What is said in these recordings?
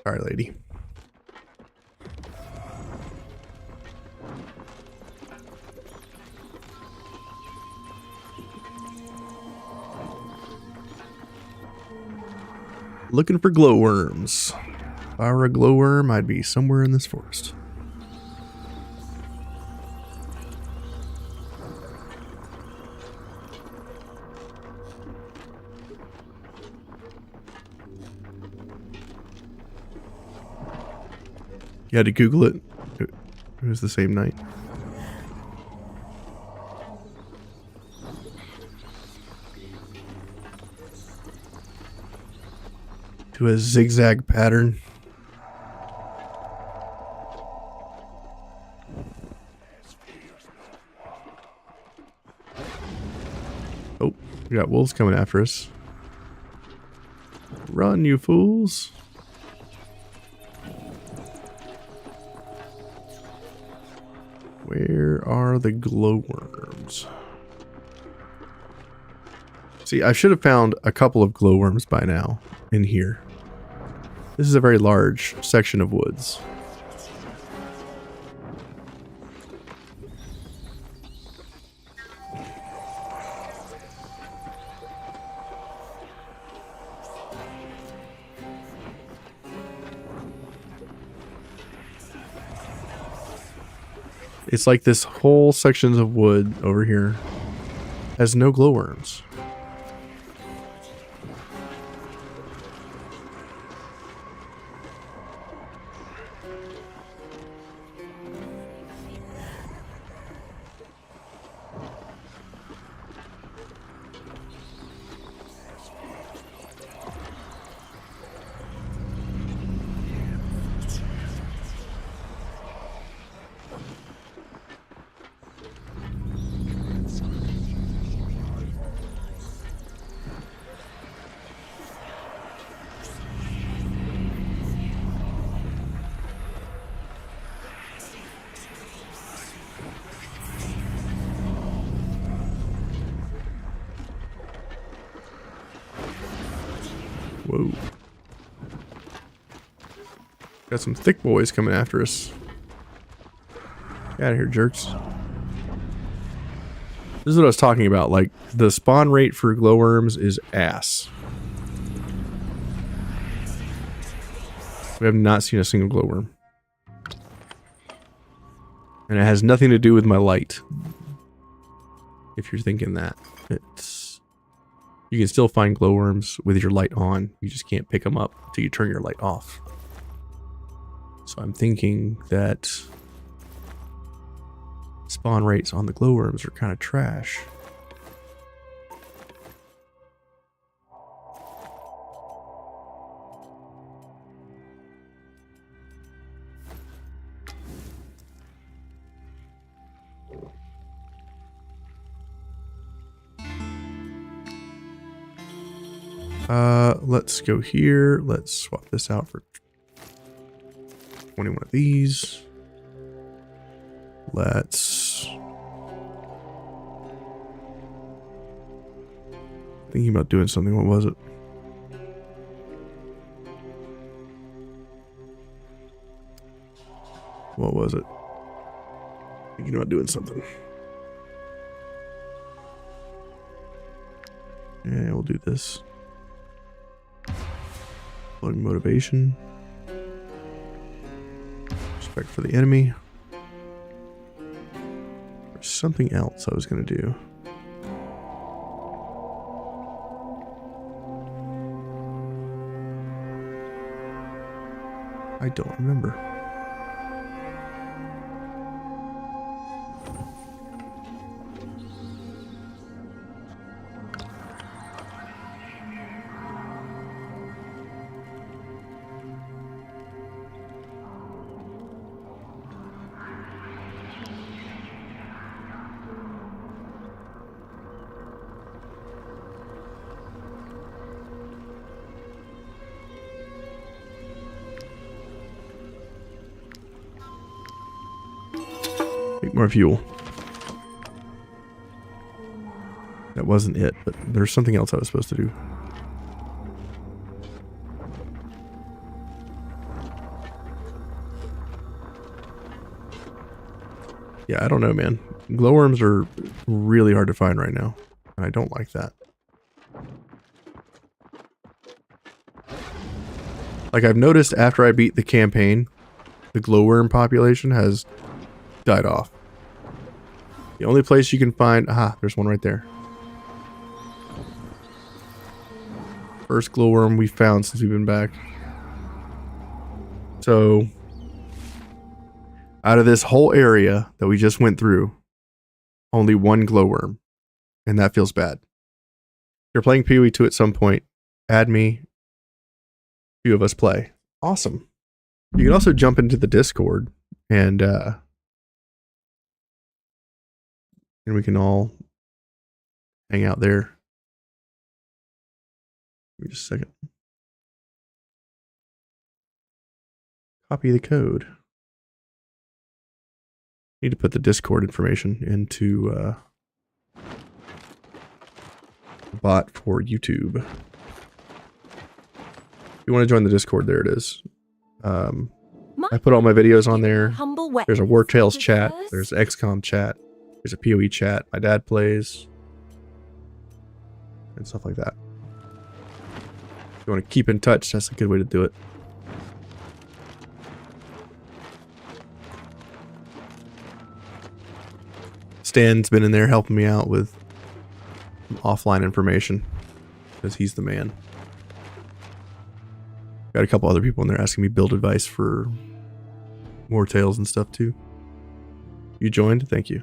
Sorry, lady. Looking for glowworms. If I were a glowworm, I'd be somewhere in this forest. You had to Google it. It was the same night. To a zigzag pattern. Oh, we got wolves coming after us. Run, you fools. Where are the glowworms? See, I should have found a couple of glowworms by now in here. This is a very large section of woods. It's like this whole section of wood over here has no glowworms. Whoa. Got some thick boys coming after us. Get out of here, jerks. This is what I was talking about. Like, the spawn rate for glowworms is ass. We have not seen a single glowworm. And it has nothing to do with my light. If you're thinking that. You can still find glowworms with your light on. You just can't pick them up until you turn your light off. So I'm thinking that spawn rates on the glowworms are kind of trash. Let's go here. Let's swap this out for 21 of these. Let's... Thinking about doing something. What was it? What was it? Thinking about doing something. Yeah, we'll do this. Floating motivation. Respect for the enemy. There's something else I was going to do. I don't remember. Make more fuel. That wasn't it, but there's something else I was supposed to do. Yeah, I don't know, man. Glowworms are really hard to find right now, and I don't like that. Like, I've noticed after I beat the campaign, the glowworm population has died off. The only place you can find... Aha, there's one right there. First glowworm we found since we've been back. So, out of this whole area that we just went through, only one glowworm. And that feels bad. If you're playing PoE 2 at some point, add me. Few of us play. Awesome. You can also jump into the Discord and we can all hang out there. Give me just a second. Copy the code. Need to put the Discord information into the bot for YouTube. If you want to join the Discord, there it is. I put all my videos on there. There's a Wartales chat. There's XCOM chat. There's a PoE chat. My dad plays. And stuff like that. If you want to keep in touch, that's a good way to do it. Stan's been in there helping me out with offline information. Because he's the man. Got a couple other people in there asking me build advice for Wartales and stuff too. You joined? Thank you.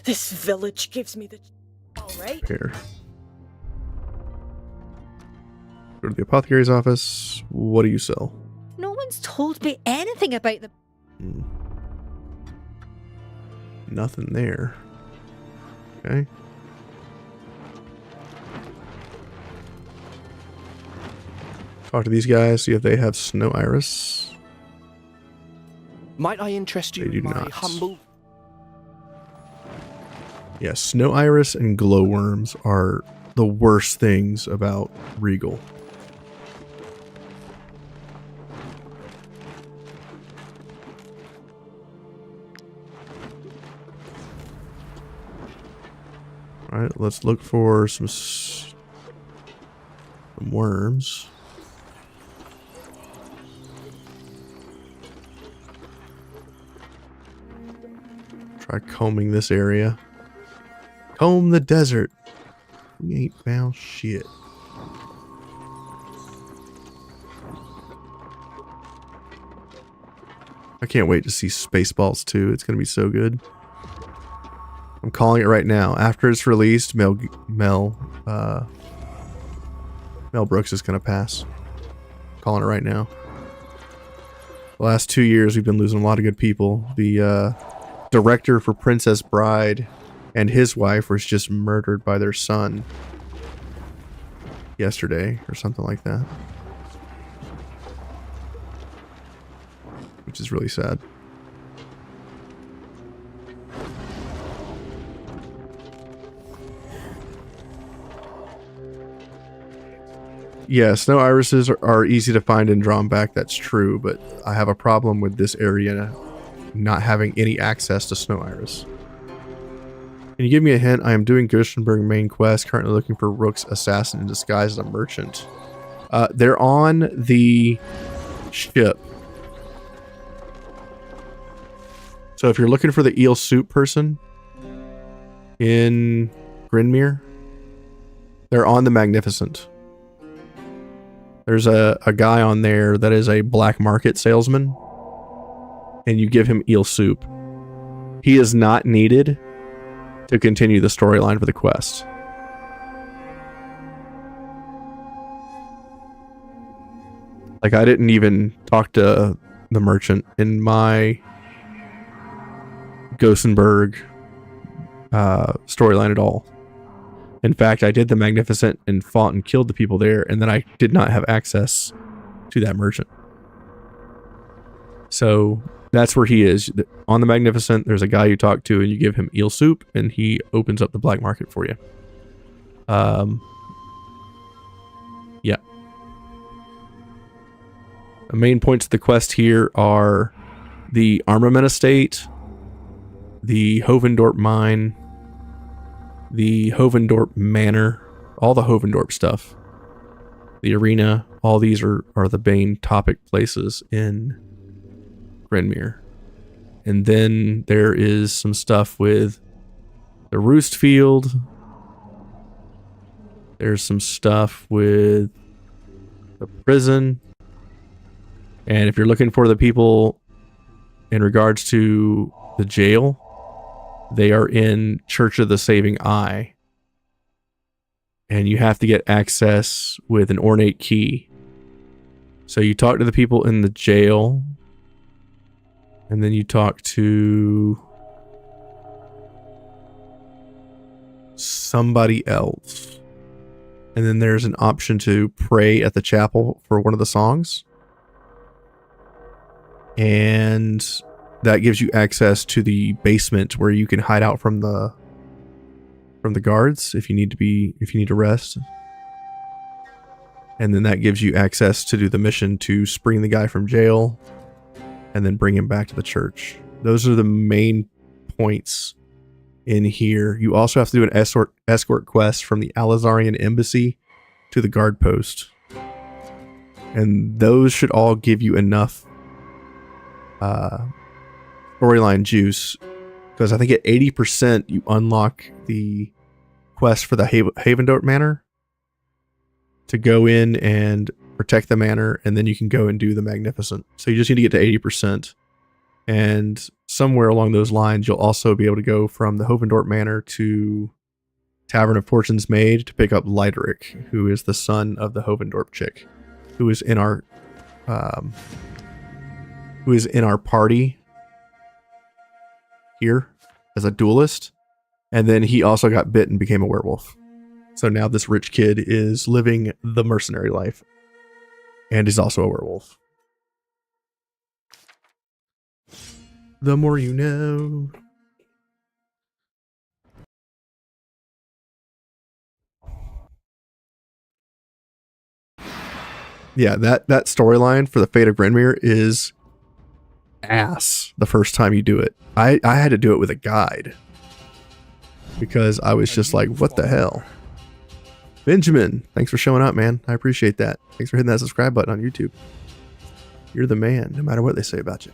This village gives me the... Alright. Here. Go to the apothecary's office. What do you sell? No one's told me anything about the... Nothing there. Okay. Talk to these guys, see if they have snow iris. Might I interest you in my humble... Yeah, snow iris and glowworms are the worst things about Rigel. Alright, let's look for some worms. Try combing this area. Comb the desert. We ain't found shit. I can't wait to see Spaceballs 2. It's going to be so good. I'm calling it right now. After it's released, Mel Brooks is going to pass. Calling it right now. The last 2 years, we've been losing a lot of good people. The director for Princess Bride and his wife was just murdered by their son yesterday or something like that. Which is really sad. Yeah, snow irises are easy to find and drawn back, that's true, but I have a problem with this area not having any access to snow iris. Can you give me a hint? I am doing Gerstenberg main quest, currently looking for Rook's assassin in disguise as a merchant. They're on the ship. So if you're looking for the eel soup person in Grinmere, they're on the Magnificent. There's a guy on there that is a black market salesman, and you give him eel soup. He is not needed to continue the storyline for the quest. Like, I didn't even talk to the merchant in my Gothenburg storyline at all. In fact, I did the Magnificent and fought and killed the people there, and then I did not have access to that merchant. So that's where he is. On the Magnificent, there's a guy you talk to and you give him eel soup and he opens up the black market for you. Yeah. The main points of the quest here are the armament estate, the Hovendorp mine, the Hovendorp manor, all the Hovendorp stuff, the arena, all these are the main topic places in Grenmere. And then there is some stuff with the Roost Field. There's some stuff with the prison. And if you're looking for the people in regards to the jail, they are in Church of the Saving Eye. And you have to get access with an ornate key. So you talk to the people in the jail, and then you talk to somebody else. And then there's an option to pray at the chapel for one of the songs. And that gives you access to the basement where you can hide out from the guards if you need to rest. And then that gives you access to do the mission to spring the guy from jail and then bring him back to the church. Those are the main points in here. You also have to do an escort quest from the Alizarian embassy to the guard post. And those should all give you enough storyline juice, because I think at 80% you unlock the quest for the Hovendorp Manor to go in and protect the manor, and then you can go and do the Magnificent. So you just need to get to 80%. And somewhere along those lines, you'll also be able to go from the Hovendorp Manor to Tavern of Fortune's Maid to pick up Leideric, who is the son of the Hovendorp chick, who is in our party here as a duelist. And then he also got bit and became a werewolf. So now this rich kid is living the mercenary life. And he's also a werewolf. The more you know. Yeah, that storyline for the Fate of Grenmere is ass the first time you do it. I had to do it with a guide because I was just like, what the hell? Benjamin, thanks for showing up, man. I appreciate that. Thanks for hitting that subscribe button on YouTube. You're the man, no matter what they say about you.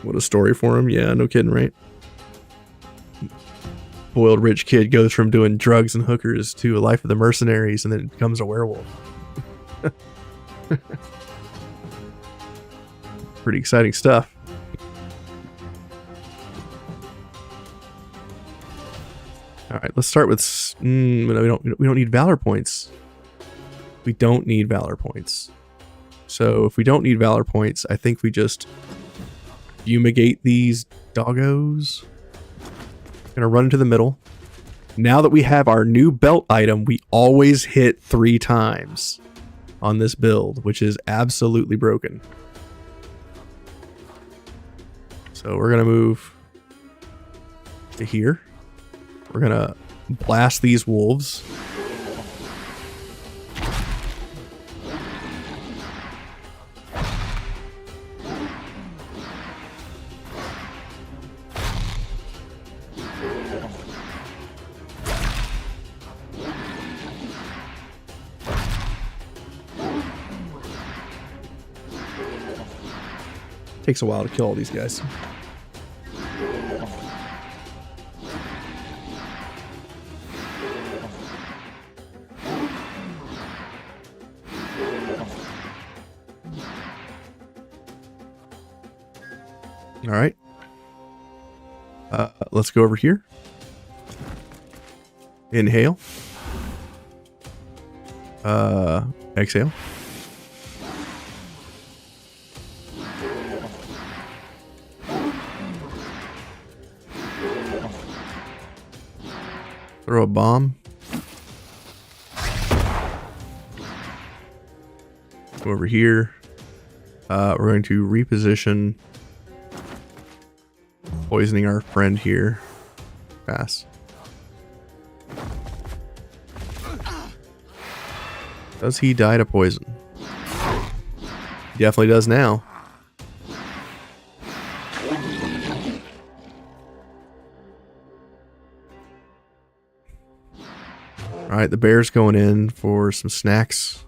What a story for him. Yeah, no kidding, right? Boiled rich kid goes from doing drugs and hookers to a life of the mercenaries and then becomes a werewolf. Pretty exciting stuff. All right, let's start with we don't need valor points. We don't need valor points. So if we don't need valor points, I think we just fumigate these doggos. Gonna run into the middle. Now that we have our new belt item, we always hit 3 times on this build, which is absolutely broken. So we're gonna move to here. We're gonna blast these wolves. Takes a while to kill all these guys. All right. Let's go over here. Inhale. Exhale. Throw a bomb. Go over here. We're going to reposition, poisoning our friend here. Pass. Does he die to poison? He definitely does now. Alright, the bear's going in for some snacks.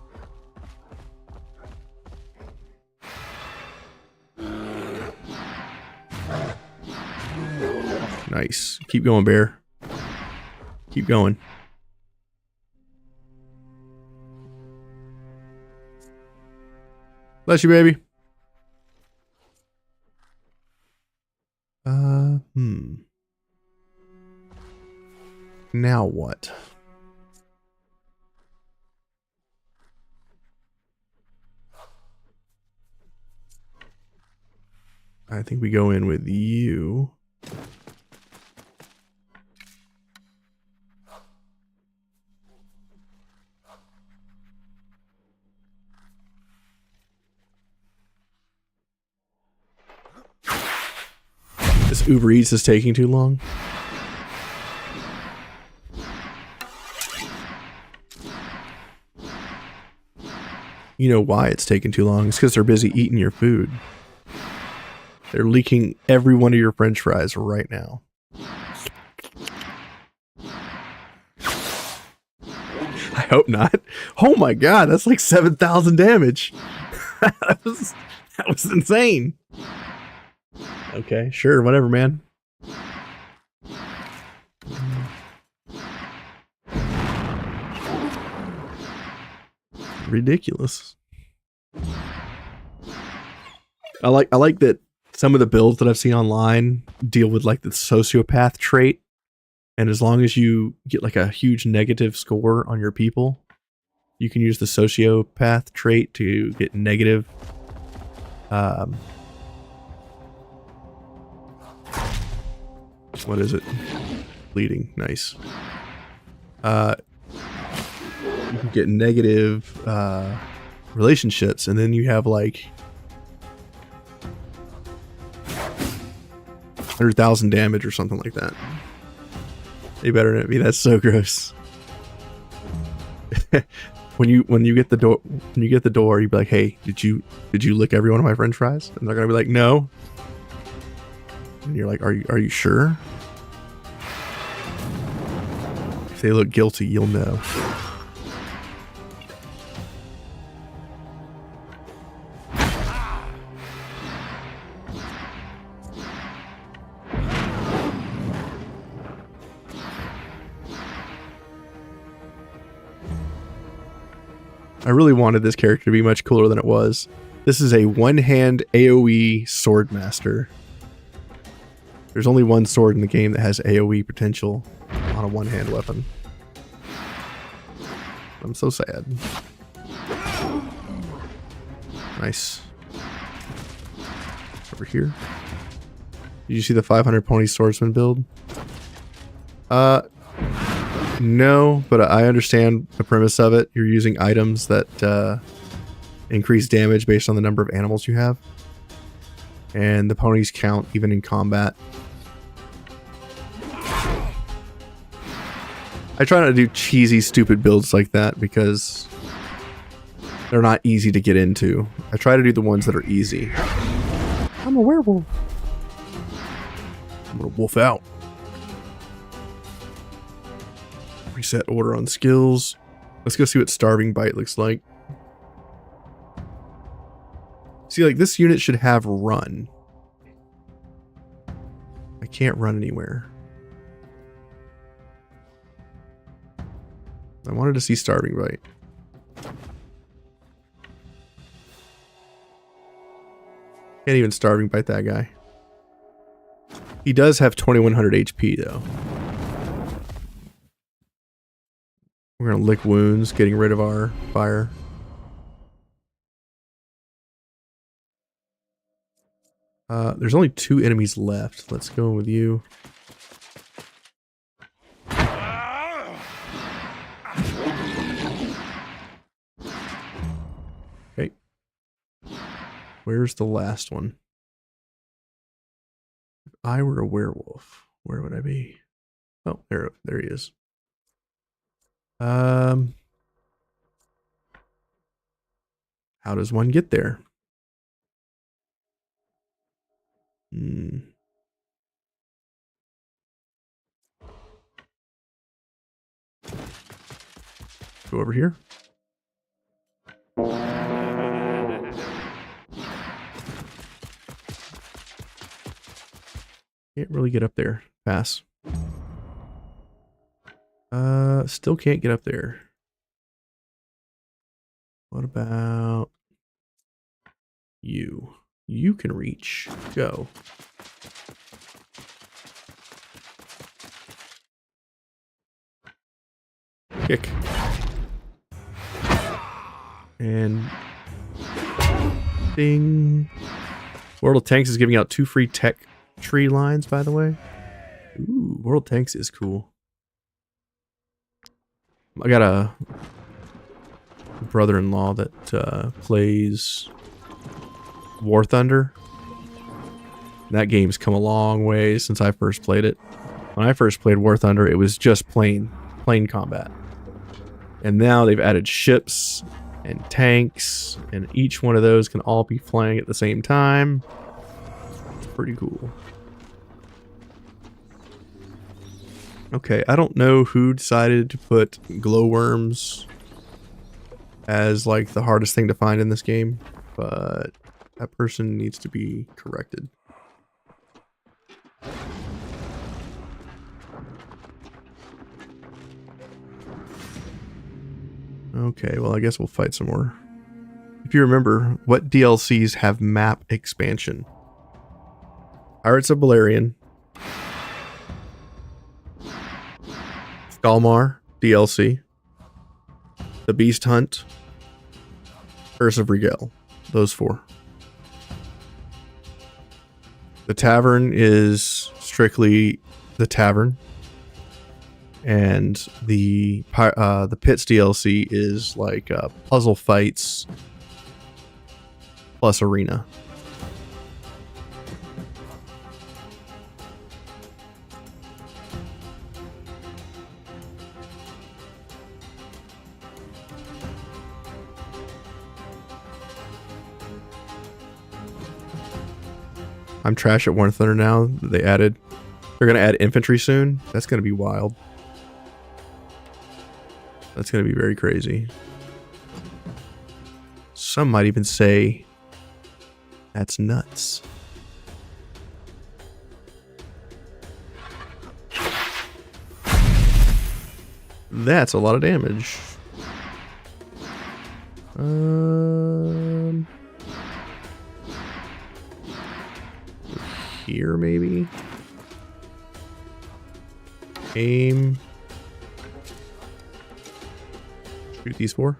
Nice. Keep going, bear. Keep going. Bless you, baby. Now what? I think we go in with you. This Uber Eats is taking too long. You know why it's taking too long? It's because they're busy eating your food. They're leaking every one of your French fries right now. I hope not. Oh my god, that's like 7,000 damage. that was insane. Okay, sure, whatever, man. Ridiculous. I like that some of the builds that I've seen online deal with like the sociopath trait, and as long as you get like a huge negative score on your people, you can use the sociopath trait to get negative what is it? Bleeding. Nice. You can get negative relationships, and then you have like 100,000 damage or something like that. They better not be. That's so gross. when you get the door, you'd be like, "Hey, did you lick every one of my French fries?" And they're gonna be like, "No." And you're like, "Are you sure?" If they look guilty, you'll know. I really wanted this character to be much cooler than it was. This is a one-hand AoE swordmaster. There's only one sword in the game that has AoE potential on a one-hand weapon. I'm so sad. Nice. Over here. Did you see the 500 pony swordsman build? No, but I understand the premise of it. You're using items that increase damage based on the number of animals you have. And the ponies count even in combat. I try not to do cheesy, stupid builds like that because they're not easy to get into. I try to do the ones that are easy. I'm a werewolf. I'm gonna wolf out. Reset order on skills. Let's go see what Starving Bite looks like. See, like, this unit should have run. I can't run anywhere. I wanted to see Starving Bite. Can't even Starving Bite that guy. He does have 2100 HP though. We're gonna lick wounds, getting rid of our fire. There's only 2 enemies left. Let's go with you. Okay. Where's the last one? If I were a werewolf, where would I be? Oh, there he is. How does one get there? Go over here. Can't really get up there. Pass. Still can't get up there. What about you? You can reach. Go. Kick. And ding. World of Tanks is giving out 2 free tech tree lines, by the way. Ooh, World of Tanks is cool. I got a brother-in-law that plays War Thunder. That game's come a long way since I first played it. When I first played War Thunder, it was just plain combat. And now they've added ships and tanks, and each one of those can all be playing at the same time. It's pretty cool. Okay, I don't know who decided to put glowworms as like the hardest thing to find in this game, but that person needs to be corrected. Okay, well I guess we'll fight some more. If you remember, what DLCs have map expansion? Pirates of Balerion, Skalmar DLC, The Beast Hunt, Curse of Rigel. Those 4. The Tavern is strictly the Tavern, and the Pits DLC is like puzzle fights plus arena. I'm trash at War Thunder now. They're gonna add infantry soon. That's gonna be wild. That's gonna be very crazy. Some might even say that's nuts. That's a lot of damage. Here maybe. Aim. Shoot these 4.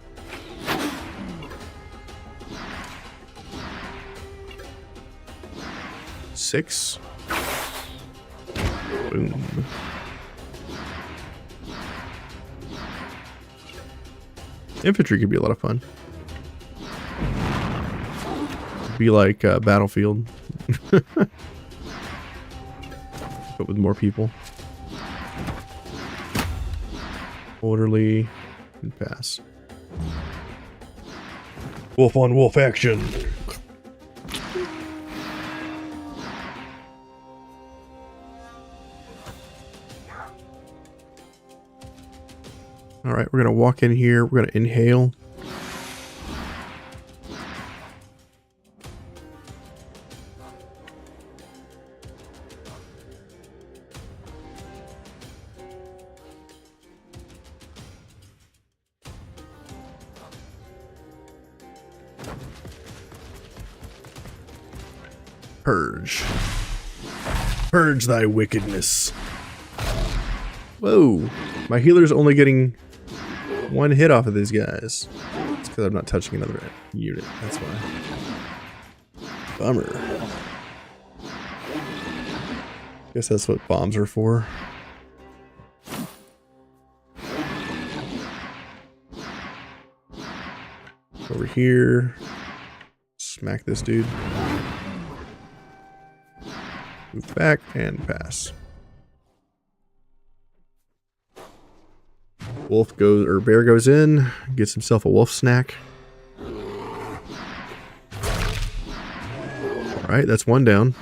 Six. Boom. Infantry could be a lot of fun. It'd be like Battlefield. But with more people. Orderly and pass. Wolf on wolf action. All right, we're gonna walk in here. We're gonna inhale. Purge. Purge thy wickedness. Whoa. My healer's only getting 1 hit off of these guys. It's because I'm not touching another unit. That's why. Bummer. Guess that's what bombs are for. Over here. Smack this dude. Move back and pass. Wolf goes, or bear goes in, gets himself a wolf snack. Alright, that's one down.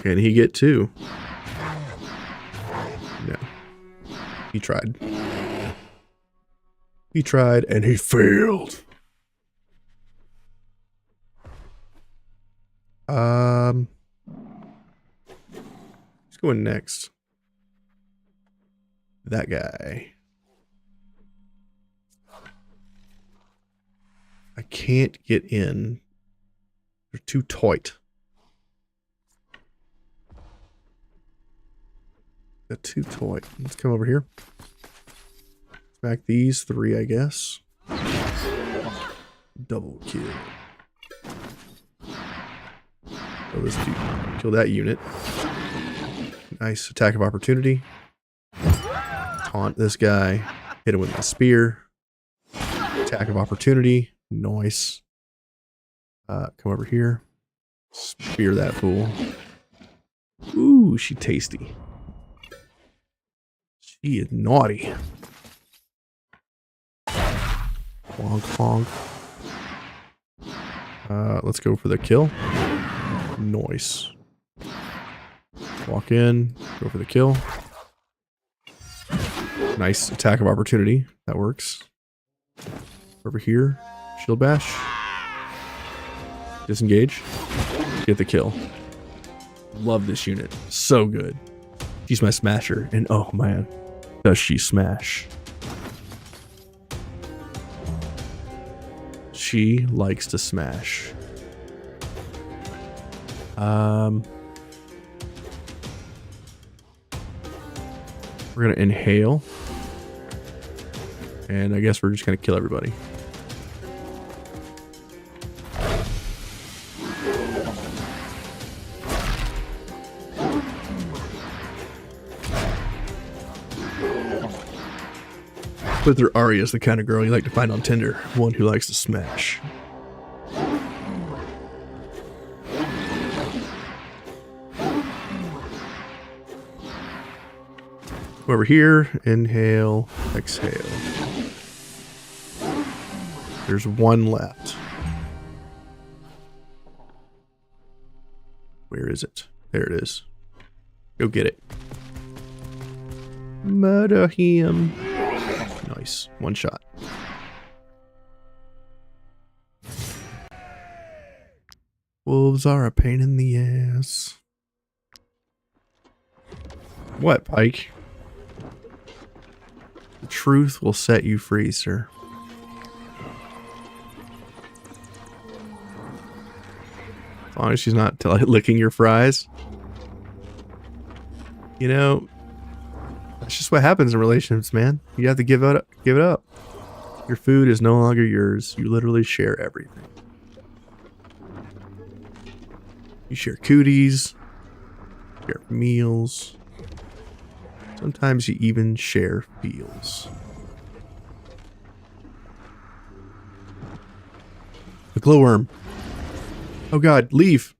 Can he get two? No. He tried. He tried and he failed. Who's going next? That guy. I can't get in. They're too tight. They're too tight. Let's come over here. Smack these three, I guess. Double kill. Oh, this dude. Kill that unit. Nice attack of opportunity. Taunt this guy. Hit him with my spear. Attack of opportunity. Nice. Come over here. Spear that fool. Ooh, she tasty. She is naughty. Honk, honk. Let's go for the kill. Nice. Walk in. Go for the kill. Nice attack of opportunity. That works. Over here. Shield bash. Disengage. Get the kill. Love this unit. So good. She's my smasher. And oh man, does she smash. She likes to smash. We're gonna inhale. And I guess we're just gonna kill everybody. But their Arya is the kind of girl you like to find on Tinder. One who likes to smash. Over here, inhale, exhale. There's one left. Where is it? There it is. Go get it. Murder him. Nice. One shot. Wolves are a pain in the ass. What, Pike? The truth will set you free, sir. As long as she's not licking your fries. You know, that's just what happens in relationships, man. You have to give it up. Give it up. Your food is no longer yours. You literally share everything. You share cooties, share meals. Sometimes you even share feels. The glowworm. Oh god, leave.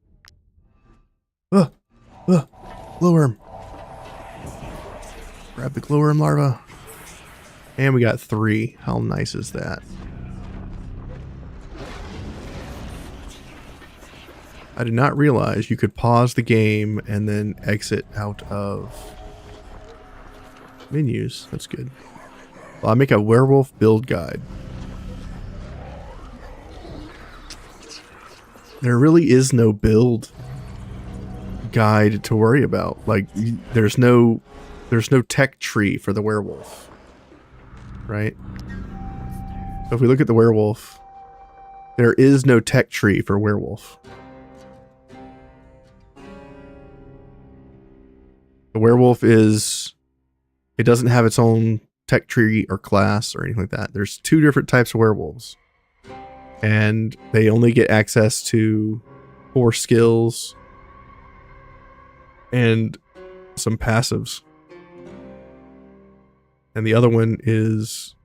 Glowworm. Grab the glowworm larva. And we got 3. How nice is that? I did not realize you could pause the game and then exit out of menus. That's good. Well, I'll make a werewolf build guide. There really is no build guide to worry about. Like, there's no tech tree for the werewolf, right? So if we look at the werewolf, there is no tech tree for werewolf. The werewolf is, it doesn't have its own tech tree or class or anything like that. There's 2 different types of werewolves. And they only get access to 4 skills and some passives. And the other one is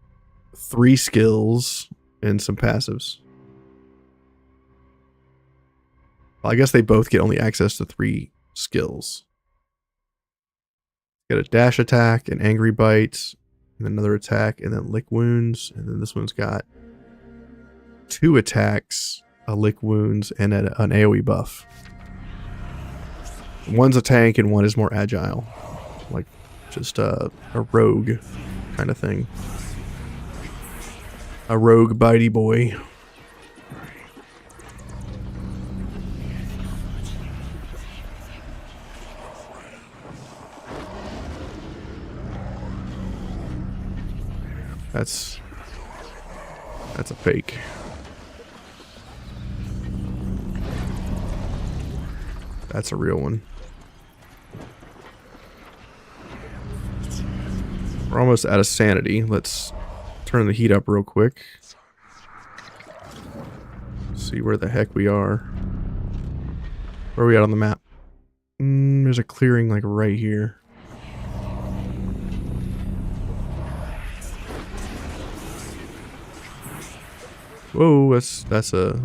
3 skills and some passives. Well, I guess they both get only access to 3 skills. Get a dash attack, an angry bite, and another attack, and then lick wounds. And then this one's got 2 attacks, a lick wounds, and an AoE buff. One's a tank and one is more agile. Like just a rogue kind of thing. A rogue bitey boy. That's a fake. That's a real one. We're almost out of sanity. Let's turn the heat up real quick. See where the heck we are. Where are we at on the map? There's a clearing like right here. Whoa, that's a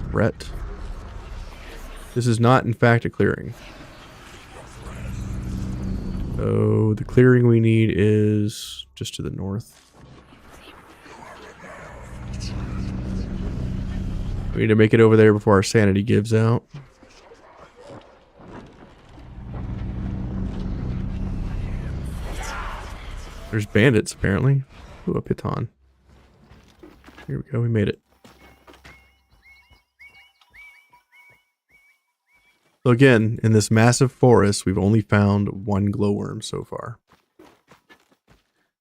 threat. This is not, in fact, a clearing. So the clearing we need is just to the north. We need to make it over there before our sanity gives out. There's bandits, apparently. Ooh, a piton. Here we go, we made it. So again, in this massive forest, we've only found one glowworm so far.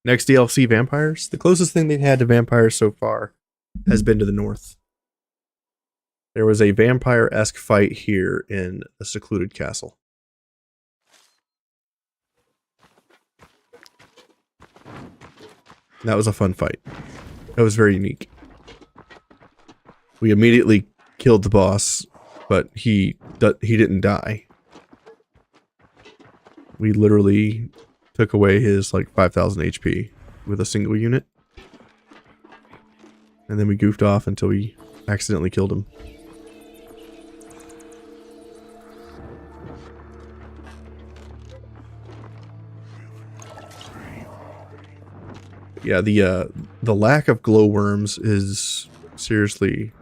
Next DLC, vampires. The closest thing they've had to vampires so far has been to the north. There was a vampire-esque fight here in a secluded castle. That was a fun fight. That was very unique. We immediately killed the boss, but he didn't die. We literally took away his like 5,000 HP with a single unit. And then we goofed off until we accidentally killed him. Yeah, the lack of glowworms is seriously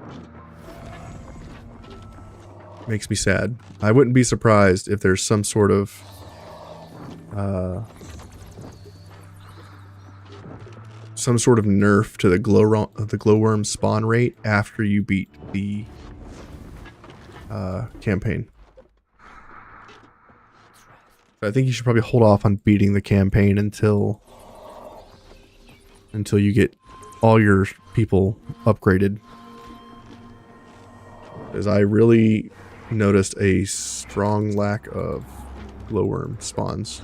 makes me sad. I wouldn't be surprised if there's some sort of nerf to the glowworm spawn rate after you beat the campaign. So I think you should probably hold off on beating the campaign until you get all your people upgraded. Because I really noticed a strong lack of glowworm spawns.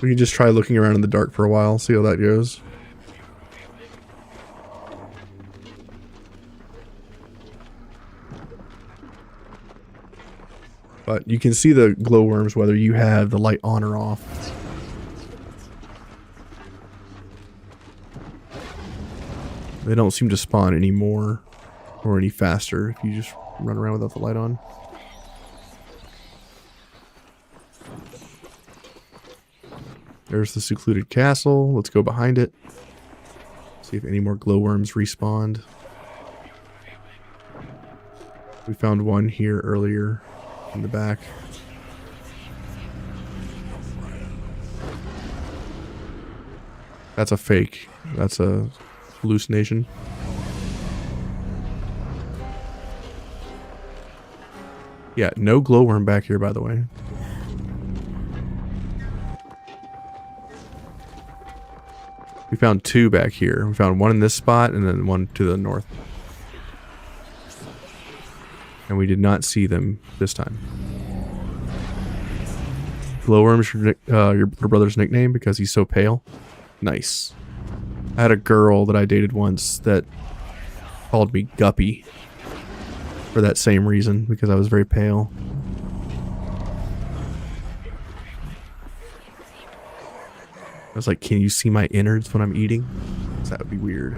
We can just try looking around in the dark for a while, see how that goes. But you can see the glowworms whether you have the light on or off. They don't seem to spawn anymore or any faster if you just run around without the light on. There's the secluded castle. Let's go behind it. See if any more glowworms respawned. We found one here earlier in the back. That's a fake. That's a hallucination. Yeah, no glowworm back here, by the way. We found two back here. We found one in this spot and then one to the north. And we did not see them this time. Glowworm's your brother's nickname because he's so pale? Nice. I had a girl that I dated once that called me Guppy for that same reason, because I was very pale. I was like, can you see my innards when I'm eating? Because that would be weird.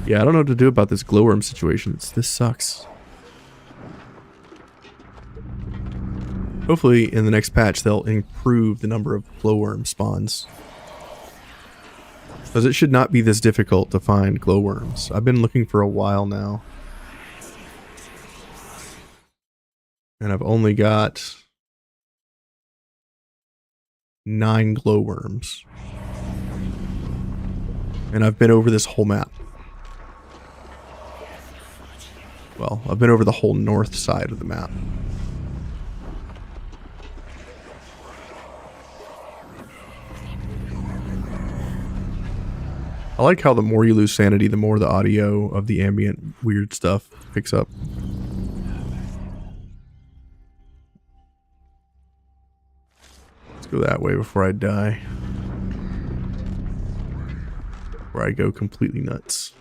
Yeah, I don't know what to do about this glowworm situation. This sucks. Hopefully in the next patch they'll improve the number of glowworm spawns. Because it should not be this difficult to find glowworms. I've been looking for a while now. And I've only got 9 glowworms. And I've been over this whole map. Well, I've been over the whole north side of the map. I like how the more you lose sanity, the more the audio of the ambient weird stuff picks up. Let's go that way before I die. Where I go completely nuts.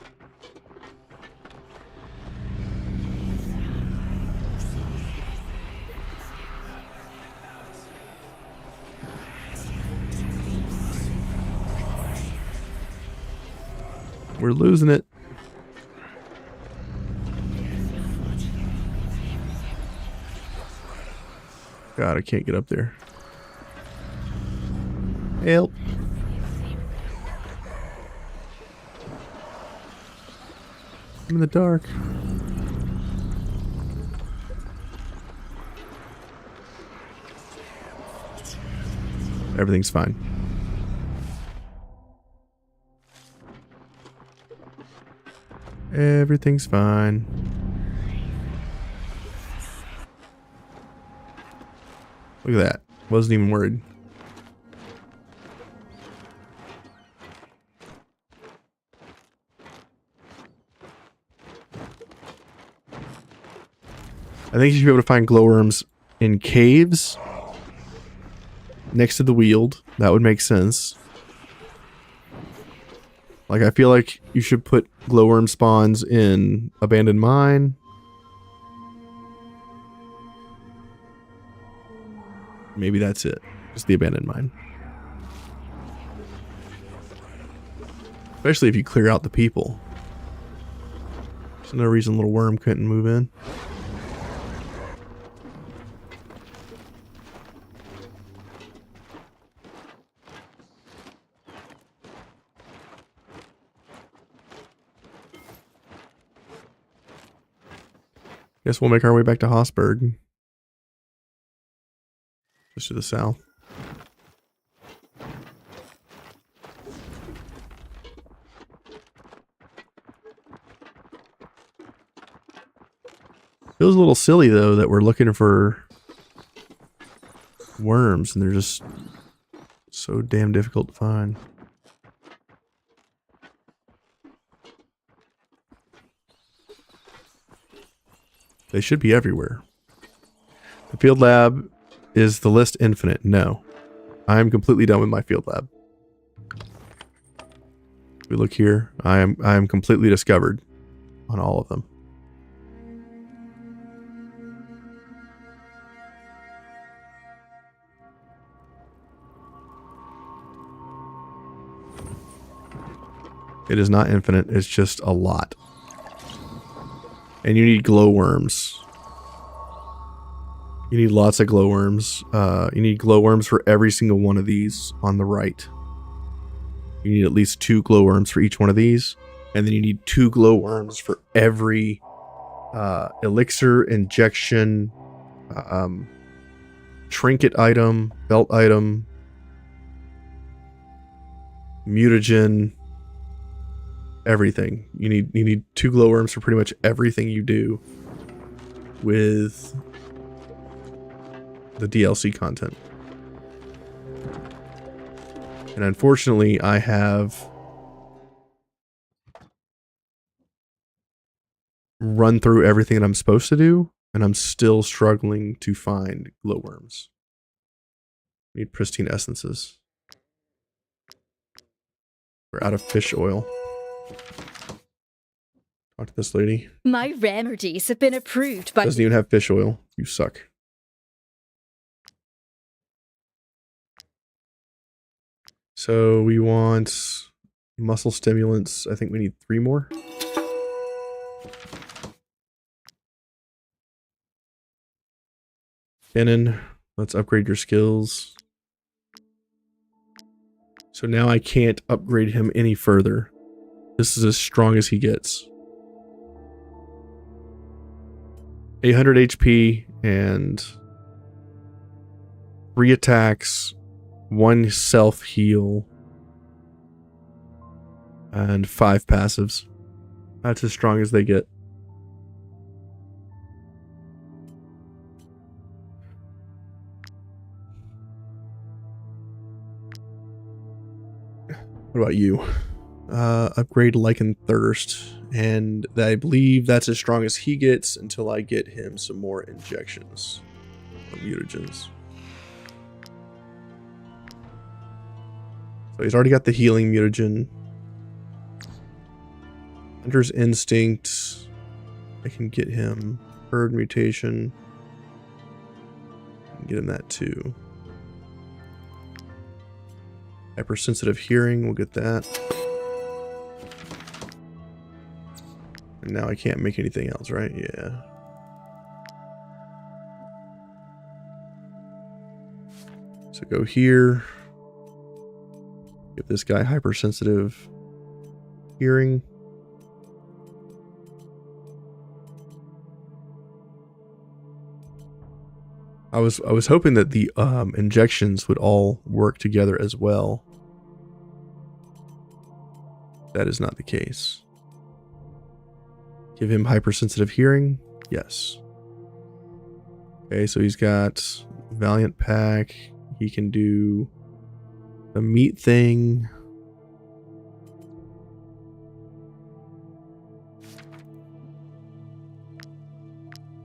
We're losing it. God, I can't get up there. Help. I'm in the dark. Everything's fine. Everything's fine. Look at that. Wasn't even worried. I think you should be able to find glowworms in caves next to the Weald. That would make sense. Like, I feel like you should put glowworm spawns in abandoned mine. Maybe that's it. Just the abandoned mine. Especially if you clear out the people. There's no reason little worm couldn't move in. Guess we'll make our way back to Hossberg. Just to the south. Feels a little silly though that we're looking for worms and they're just so damn difficult to find. They should be everywhere. The field lab, is the list infinite? No. I'm completely done with my field lab. If we look here, I am completely discovered on all of them. It is not infinite, it's just a lot. And you need glowworms. You need lots of glowworms. You need glowworms for every single one of these on the right. You need at least 2 glowworms for each one of these. And then you need 2 glowworms for every elixir, injection, trinket item, belt item, mutagen, everything. You need 2 glowworms for pretty much everything you do with the DLC content. And unfortunately, I have run through everything that I'm supposed to do, and I'm still struggling to find glowworms. Need pristine essences. We're out of fish oil. Talk to this lady. My remedies have been approved by... Doesn't even have fish oil. You suck. So we want muscle stimulants. I think we need 3 more. Spinning. Let's upgrade your skills. So now I can't upgrade him any further. This is as strong as he gets. 800 HP and 3 attacks, 1 self heal, and 5 passives. That's as strong as they get. What about you? Upgrade Lycan Thirst, and I believe that's as strong as he gets until I get him some more injections or mutagens. So he's already got the healing mutagen. Hunter's Instinct. I can get him Herd Mutation. I can get him that too. Hypersensitive Hearing, we'll get that. And now I can't make anything else, right? Yeah. So go here. Give this guy Hypersensitive Hearing. I was hoping that the injections would all work together as well. That is not the case. Give him Hypersensitive Hearing. Yes. Okay, so he's got Valiant Pack. He can do the meat thing.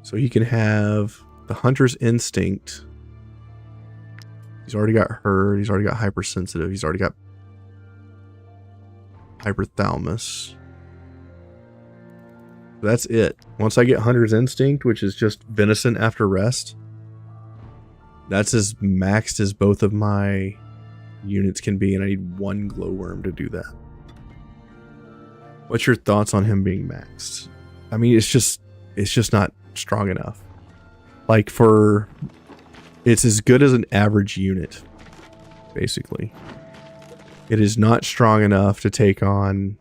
So he can have the Hunter's Instinct. He's already got Herd. He's already got Hypersensitive. He's already got Hyperthalamus. That's it. Once I get Hunter's Instinct, which is just venison after rest, that's as maxed as both of my units can be, and I need 1 glowworm to do that. What's your thoughts on him being maxed? I mean, it's just not strong enough. Like it's as good as an average unit, basically. It is not strong enough to take on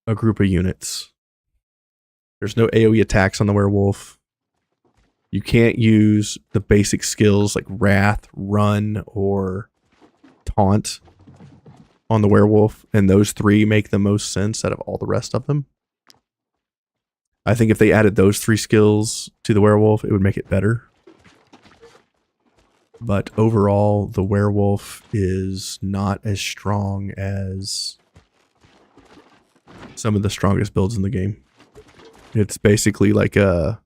a group of units. There's no AoE attacks on the werewolf. You can't use the basic skills like Wrath, Run, or Taunt on the werewolf, and those 3 make the most sense out of all the rest of them. I think if they added those 3 skills to the werewolf, it would make it better. But overall, the werewolf is not as strong as some of the strongest builds in the game. It's basically like a...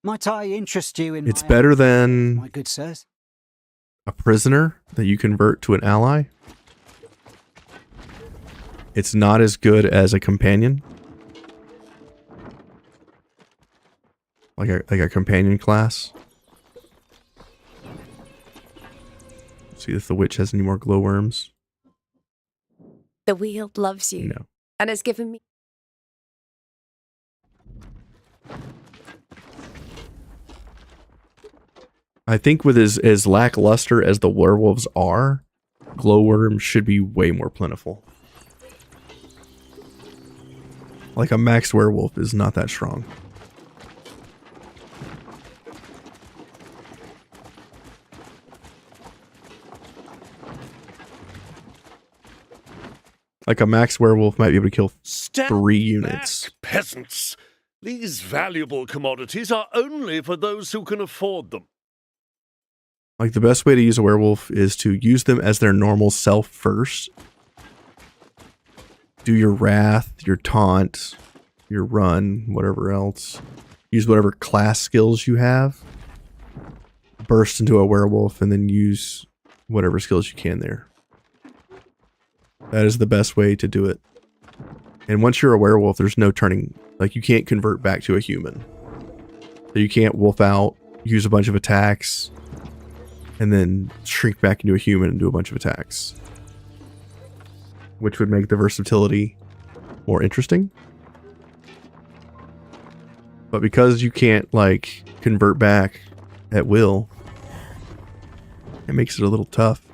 Might I interest you in It's better than my good sirs? a prisoner that you convert to an ally. It's not as good as a companion. Like a companion class. See if the witch has any more glowworms. The Weald loves you. No. And has given me... I think with as lackluster as the werewolves are, glowworms should be way more plentiful. Like a max werewolf is not that strong. Like a max werewolf might be able to kill 3 units. Back, peasants! These valuable commodities are only for those who can afford them. Like the best way to use a werewolf is to use them as their normal self first. Do your Wrath, your Taunt, your Run, whatever else. Use whatever class skills you have. Burst into a werewolf and then use whatever skills you can there. That is the best way to do it. And once you're a werewolf, there's no turning. Like, you can't convert back to a human. So you can't wolf out, use a bunch of attacks, and then shrink back into a human and do a bunch of attacks. Which would make the versatility more interesting. But because you can't, like, convert back at will, it makes it a little tough.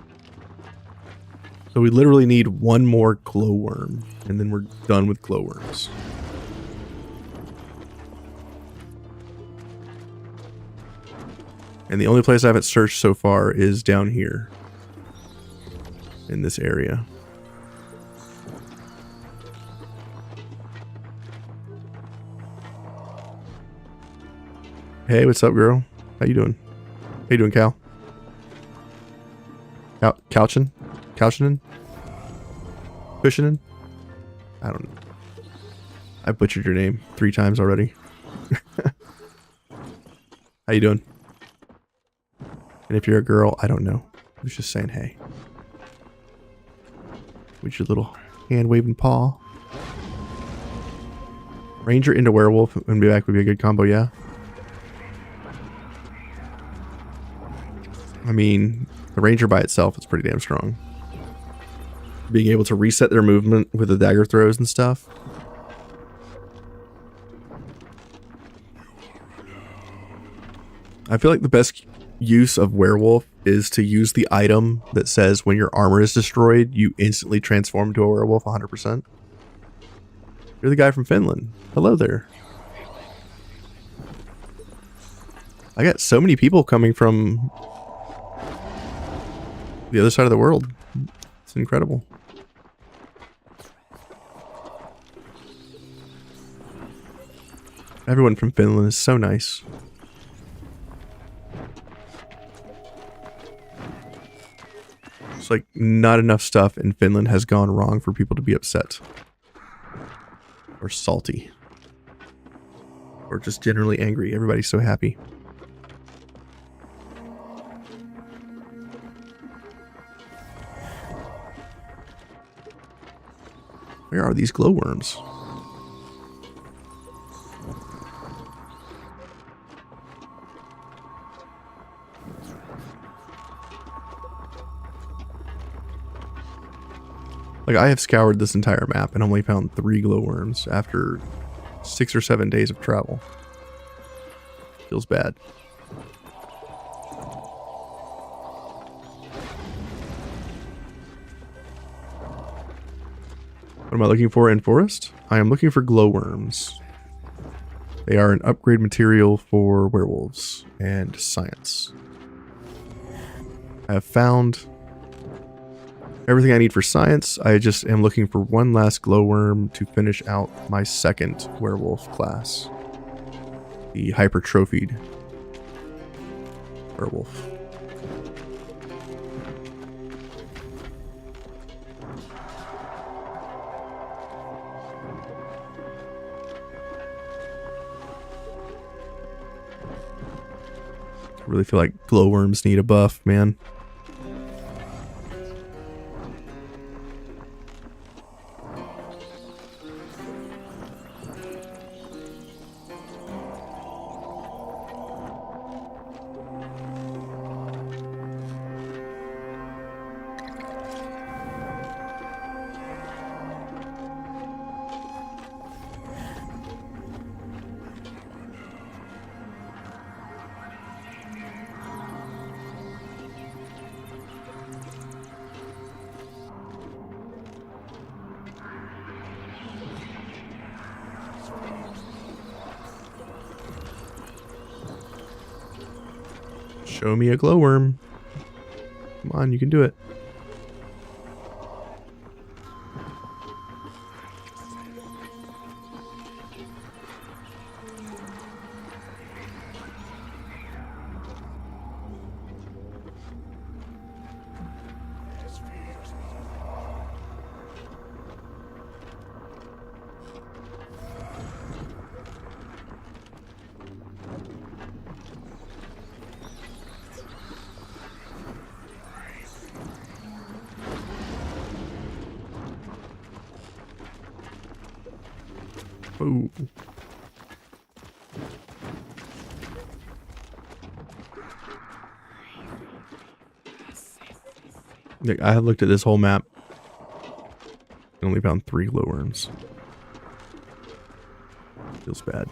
So we literally need one more glowworm, and then we're done with glowworms. And the only place I haven't searched so far is down here. In this area. Hey, what's up, girl? How you doing? How you doing, Cal? Couching? Couching? Cushioning? I don't know. I butchered your name 3 times already. How you doing? And if you're a girl, I don't know. I was just saying hey. With your little hand-waving paw. Ranger into werewolf and be back would be a good combo, yeah? I mean, the ranger by itself is pretty damn strong. Being able to reset their movement with the dagger throws and stuff. I feel like the best use of werewolf is to use the item that says when your armor is destroyed, you instantly transform into a werewolf 100%. You're the guy from Finland. Hello there. I got so many people coming from the other side of the world. It's incredible. Everyone from Finland is so nice. It's like not enough stuff in Finland has gone wrong for people to be upset. Or salty. Or just generally angry. Everybody's so happy. Where are these glowworms? Like, I have scoured this entire map and only found 3 glowworms after 6 or 7 days of travel. Feels bad. What am I looking for in forest? I am looking for glowworms. They are an upgrade material for werewolves and science. I have found everything I need for science. I just am looking for one last glowworm to finish out my second werewolf class. The hypertrophied werewolf. I really feel like glowworms need a buff, man. Show me a glowworm. Come on, you can do it. Ooh. Like, I looked at this whole map and only found 3 glowworms. Feels bad.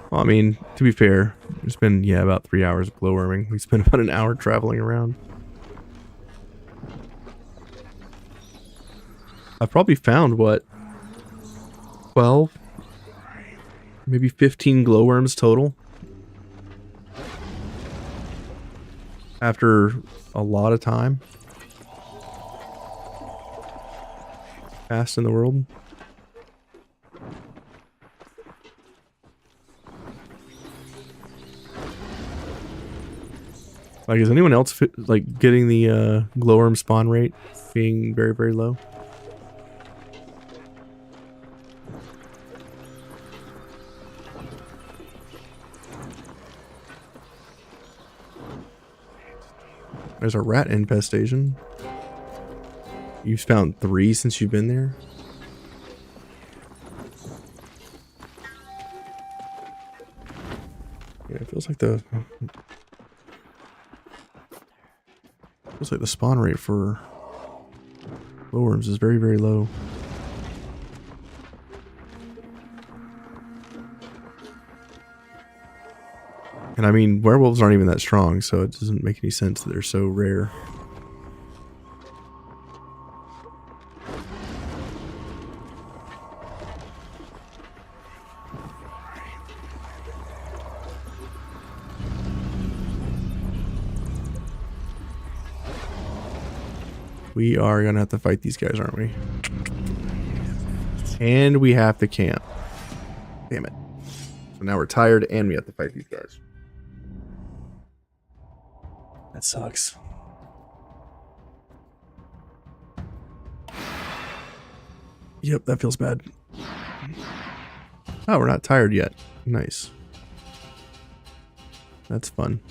Well, I mean, to be fair, it's been, yeah, about 3 hours of glowworming. We spent about an hour traveling around. I've probably found, what, 12? Maybe 15 glowworms total. After a lot of time. Passed in the world. Like, is anyone else like getting the glowworm spawn rate being very, very low? There's a rat infestation. You've found 3 since you've been there? Yeah, it feels like the spawn rate for glowworms is very, very low. And I mean, werewolves aren't even that strong, so it doesn't make any sense that they're so rare. We are gonna have to fight these guys, aren't we? And we have to camp. Damn it. So now we're tired and we have to fight these guys. That sucks. Yep, that feels bad. Oh, we're not tired yet. Nice. That's fun.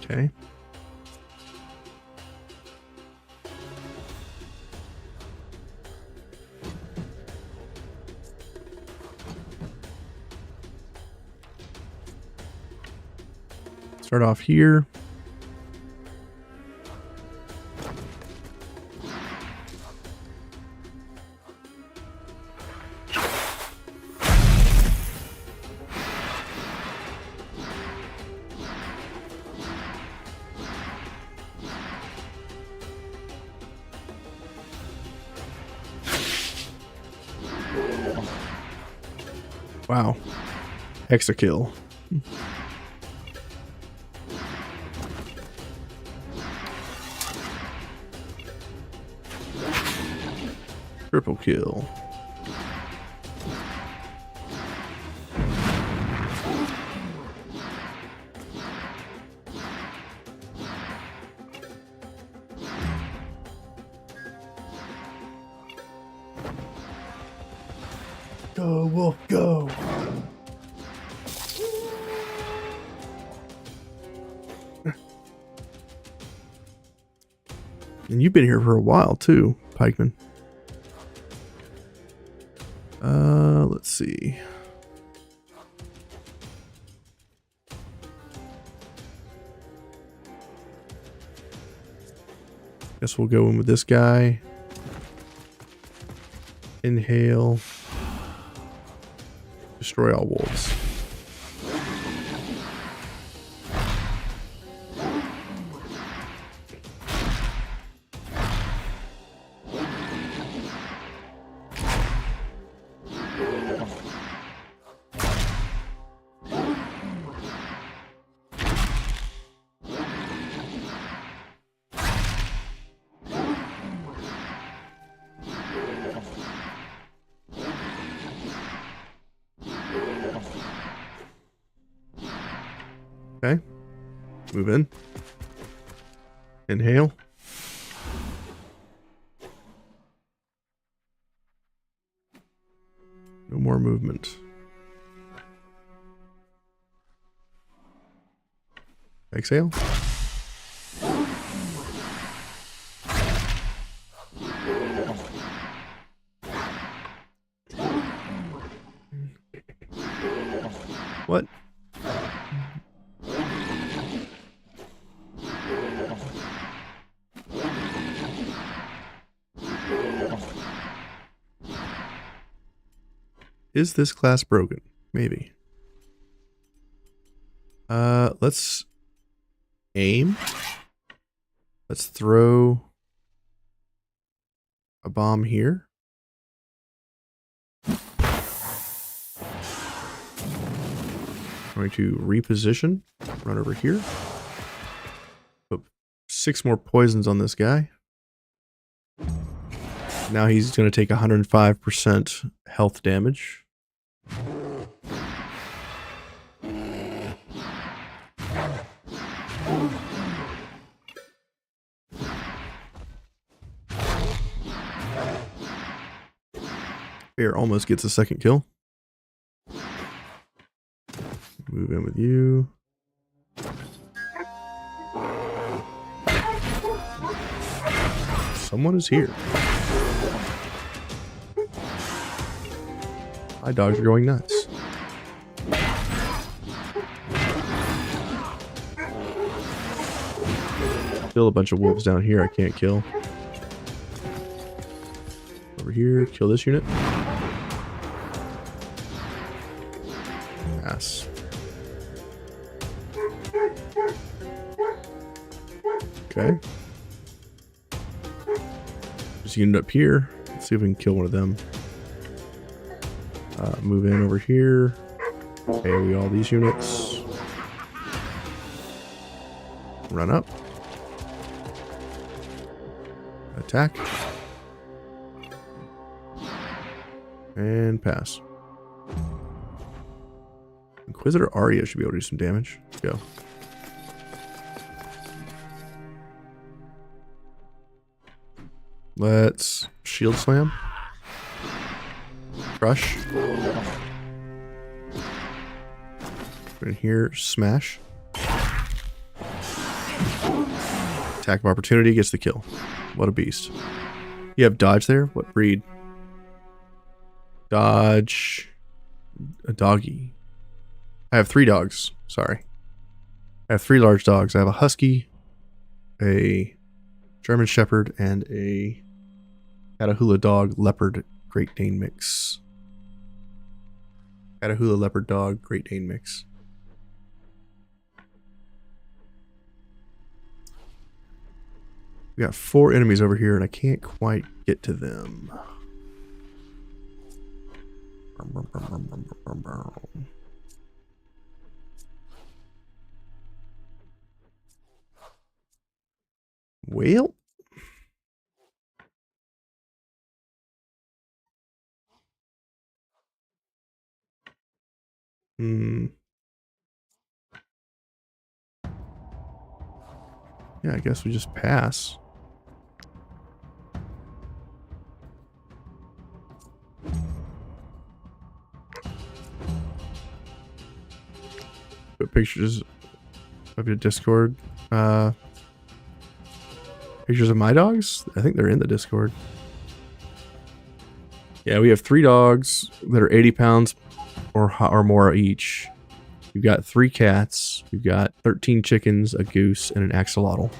Okay. Start off here. Wow. Hexa kill. Triple kill. Go, wolf, go. And you've been here for a while too, Pikeman. Let's see. Guess we'll go in with this guy. Inhale. Destroy all wolves. Okay. Move in. Inhale. No more movement. Exhale. What? Is this class broken? Maybe. Let's aim. Let's throw a bomb here. Going to reposition, run over here. Put 6 more poisons on this guy. Now he's going to take 105% health damage. Bear almost gets a second kill. Move in with you. Someone is here. My dogs are going nuts. Still a bunch of wolves down here I can't kill. Over here, kill this unit. Pass. Okay. Just unit up here. Let's see if we can kill one of them. Move in over here. AoE all these units. Run up. Attack. And pass. Inquisitor Arya should be able to do some damage. Let's go. Let's shield slam. Crush. In here, smash. Attack of opportunity gets the kill. What a beast. You have dodge there? What breed? Dodge. A doggy. I have 3 dogs. Sorry. I have 3 large dogs. I have a husky, a German shepherd, and a Catahoula dog leopard Great Dane mix. Catahoula leopard dog Great Dane mix. We got 4 enemies over here, and I can't quite get to them. Well. Yeah, I guess we just pass. Put pictures of your Discord. Pictures of my dogs? I think they're in the Discord. Yeah, we have 3 dogs that are 80 pounds or more each. We've got 3 cats. We've got 13 chickens, a goose, and an axolotl.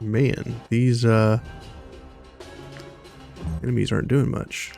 Man, these enemies aren't doing much.